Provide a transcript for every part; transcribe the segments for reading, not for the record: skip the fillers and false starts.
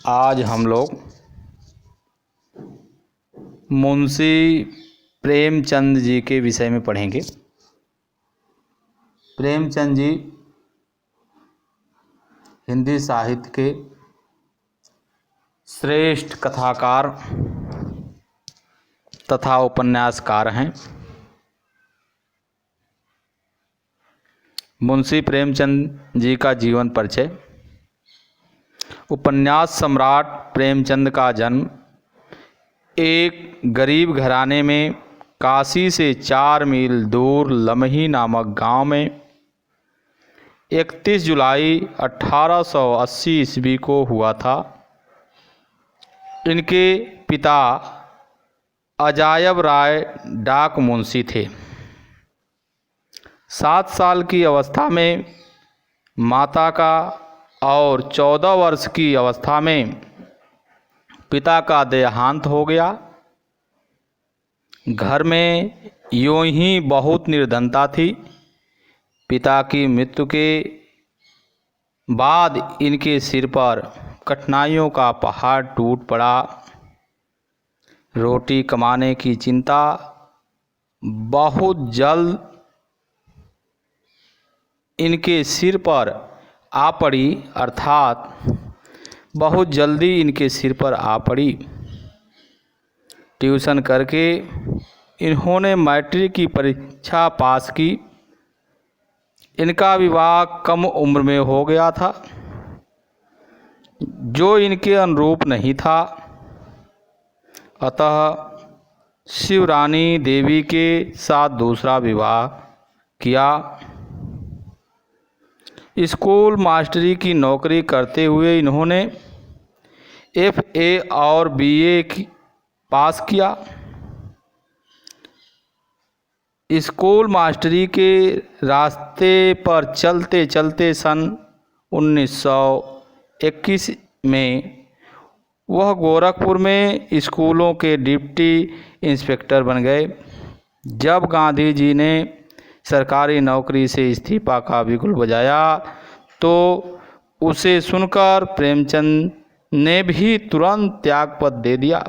आज हम लोग मुंशी प्रेमचंद जी के विषय में पढ़ेंगे। प्रेमचंद जी हिंदी साहित्य के श्रेष्ठ कथाकार तथा उपन्यासकार हैं। मुंशी प्रेमचंद जी का जीवन परिचय। उपन्यास सम्राट प्रेमचंद का जन्म एक गरीब घराने में काशी से 4 मील दूर लमही नामक गांव में 31 जुलाई 1880 ईस्वी को हुआ था। इनके पिता अजायब राय डाक मुंशी थे। 7 साल की अवस्था में माता का और 14 वर्ष की अवस्था में पिता का देहांत हो गया। घर में यूं ही बहुत निर्धनता थी। पिता की मृत्यु के बाद इनके सिर पर कठिनाइयों का पहाड़ टूट पड़ा। रोटी कमाने की चिंता बहुत जल्द इनके सिर पर आ पड़ी, अर्थात बहुत जल्दी इनके सिर पर आ पड़ी। ट्यूशन करके इन्होंने मैट्रिक की परीक्षा पास की। इनका विवाह कम उम्र में हो गया था, जो इनके अनुरूप नहीं था। अतः शिवरानी देवी के साथ दूसरा विवाह किया। स्कूल मास्टरी की नौकरी करते हुए इन्होंने FA और BA पास किया। स्कूल मास्टरी के रास्ते पर चलते चलते सन 1921 में वह गोरखपुर में स्कूलों के डिप्टी इंस्पेक्टर बन गए। जब गांधी जी ने सरकारी नौकरी से इस्तीफा का बिगुल बजाया तो उसे सुनकर प्रेमचंद ने भी तुरंत त्यागपत्र दे दिया।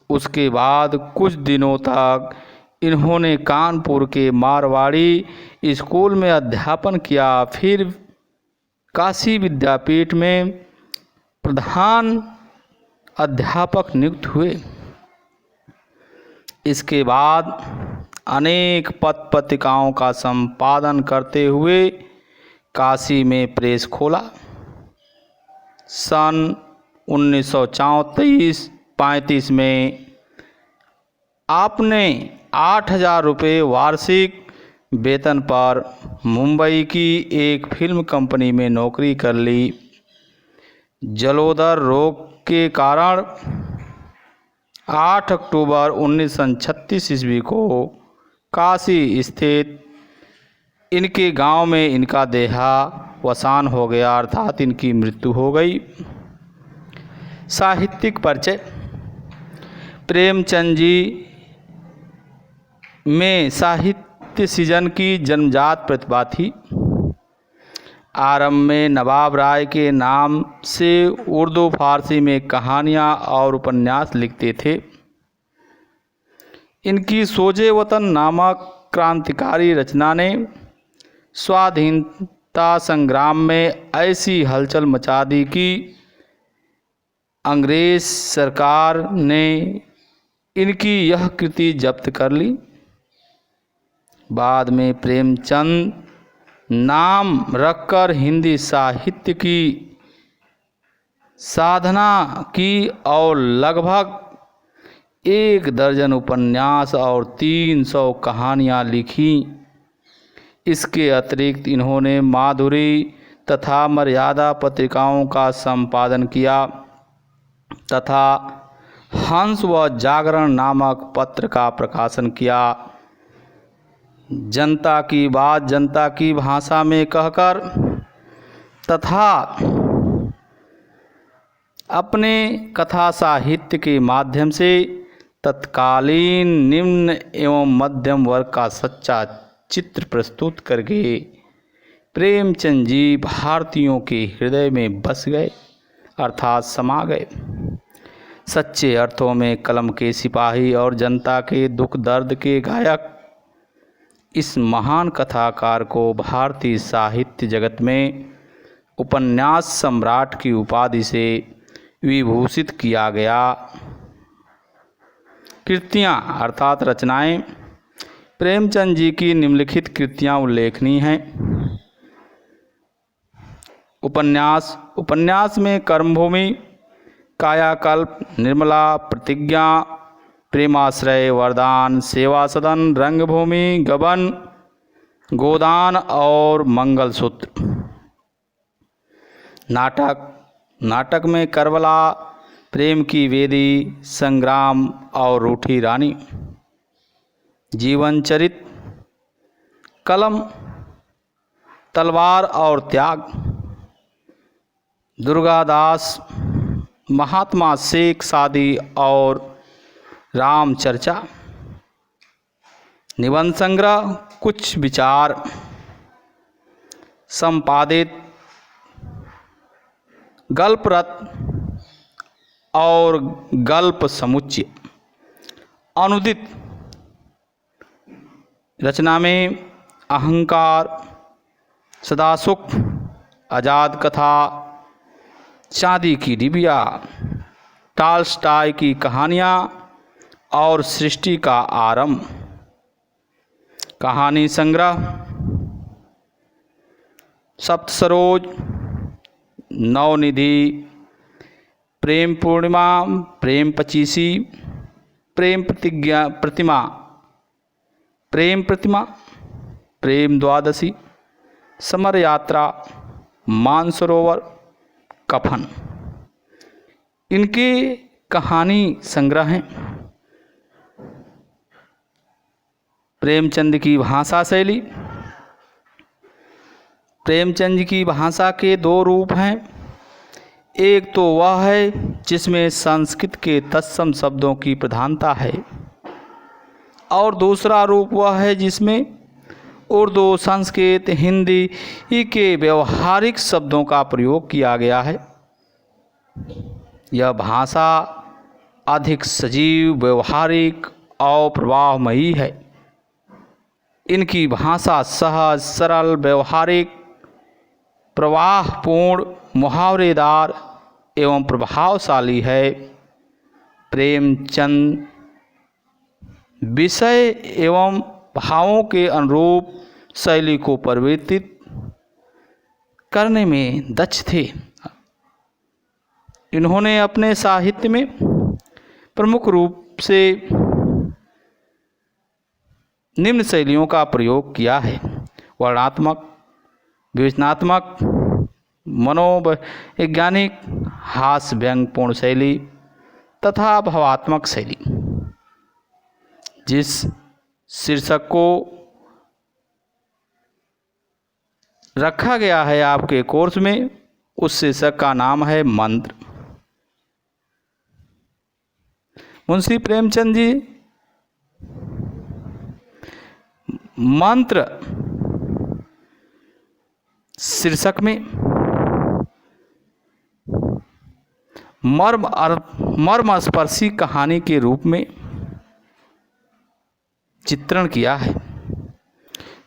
उसके बाद कुछ दिनों तक इन्होंने कानपुर के मारवाड़ी स्कूल में अध्यापन किया। फिर काशी विद्यापीठ में प्रधान अध्यापक नियुक्त हुए। इसके बाद अनेक पत्र पत्रिकाओं का संपादन करते हुए काशी में प्रेस खोला। सन 1934-35 में आपने 8,000 रुपये वार्षिक वेतन पर मुंबई की एक फिल्म कंपनी में नौकरी कर ली। जलोदर रोग के कारण 8 अक्टूबर 1936 ईस्वी को काशी स्थित इनके गांव में इनका देहावसान हो गया, अर्थात इनकी मृत्यु हो गई। साहित्यिक परिचय। प्रेमचंद जी में साहित्य सृजन की जन्मजात प्रतिभा थी। आरंभ में नवाब राय के नाम से उर्दू फारसी में कहानियाँ और उपन्यास लिखते थे। इनकी सोजे वतन नामक क्रांतिकारी रचना ने स्वाधीनता संग्राम में ऐसी हलचल मचा दी कि अंग्रेज सरकार ने इनकी यह कृति जब्त कर ली। बाद में प्रेमचंद नाम रखकर हिंदी साहित्य की साधना की और लगभग 1 दर्जन उपन्यास और 300 कहानियाँ लिखी। इसके अतिरिक्त इन्होंने माधुरी तथा मर्यादा पत्रिकाओं का संपादन किया तथा हंस व जागरण नामक पत्र का प्रकाशन किया। जनता की बात जनता की भाषा में कहकर तथा अपने कथा साहित्य के माध्यम से तत्कालीन निम्न एवं मध्यम वर्ग का सच्चा चित्र प्रस्तुत करके प्रेमचंद जी भारतीयों के हृदय में बस गए। अर्थात समा गए। सच्चे अर्थों में कलम के सिपाही और जनता के दुख दर्द के गायक इस महान कथाकार को भारतीय साहित्य जगत में उपन्यास सम्राट की उपाधि से विभूषित किया गया। कृतियाँ अर्थात रचनाएं। प्रेमचंद जी की निम्नलिखित कृतियाँ उल्लेखनीय हैं। उपन्यास में कर्मभूमि, कायाकल्प, निर्मला, प्रतिज्ञा, प्रेमाश्रय, वरदान, सेवा सदन, रंगभूमि, गबन, गोदान और मंगलसूत्र। नाटक में करबला, प्रेम की वेदी, संग्राम और रूठी रानी। जीवन चरित, कलम, तलवार और त्याग, दुर्गादास, महात्मा शेख सादी और राम चर्चा। निबंध संग्रह, कुछ विचार। संपादित, गल्परत और गल्प समुच्चय। अनुदित रचना में अहंकार, सदासुख, आजाद कथा, चांदी की डिबिया, टॉल्स्टॉय की कहानियाँ और सृष्टि का आरंभ। कहानी संग्रह, सप्तसरोज, नवनिधि, प्रेम पूर्णिमा, प्रेम पचीसी, प्रेम प्रतिमा, प्रेम द्वादशी, समर यात्रा, मानसरोवर, कफन। इनके कहानी संग्रह हैं। प्रेमचंद की भाषा शैली। प्रेमचंद की भाषा के दो रूप हैं। एक तो वह है जिसमें संस्कृत के तत्सम शब्दों की प्रधानता है और दूसरा रूप वह है जिसमें उर्दू, संस्कृत, हिंदी के व्यवहारिक शब्दों का प्रयोग किया गया है। यह भाषा अधिक सजीव, व्यवहारिक और प्रवाहमयी है। इनकी भाषा सहज, सरल, व्यवहारिक, प्रवाहपूर्ण, मुहावरेदार एवं प्रभावशाली है। प्रेमचंद विषय एवं भावों के अनुरूप शैली को परिवर्तित करने में दक्ष थे। इन्होंने अपने साहित्य में प्रमुख रूप से निम्न शैलियों का प्रयोग किया है: वर्णनात्मक, विवेचनात्मक, मनोवैज्ञानिक, हास्य व्यंग्यपूर्ण शैली तथा भावात्मक शैली। जिस शीर्षक को रखा गया है आपके कोर्स में, उस शीर्षक का नाम है मंत्र। मुंशी प्रेमचंद जी मंत्र शीर्षक में मर्मस्पर्शी कहानी के रूप में चित्रण किया है,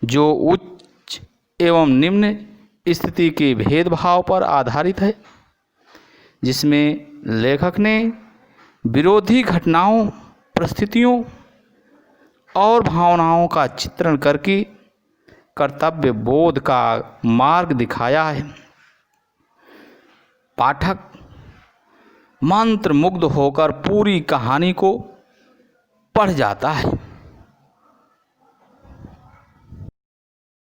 जो उच्च एवं निम्न स्थिति के भेदभाव पर आधारित है, जिसमें लेखक ने विरोधी घटनाओं, परिस्थितियों और भावनाओं का चित्रण करके कर्तव्य बोध का मार्ग दिखाया है। पाठक मंत्र मुग्ध होकर पूरी कहानी को पढ़ जाता है।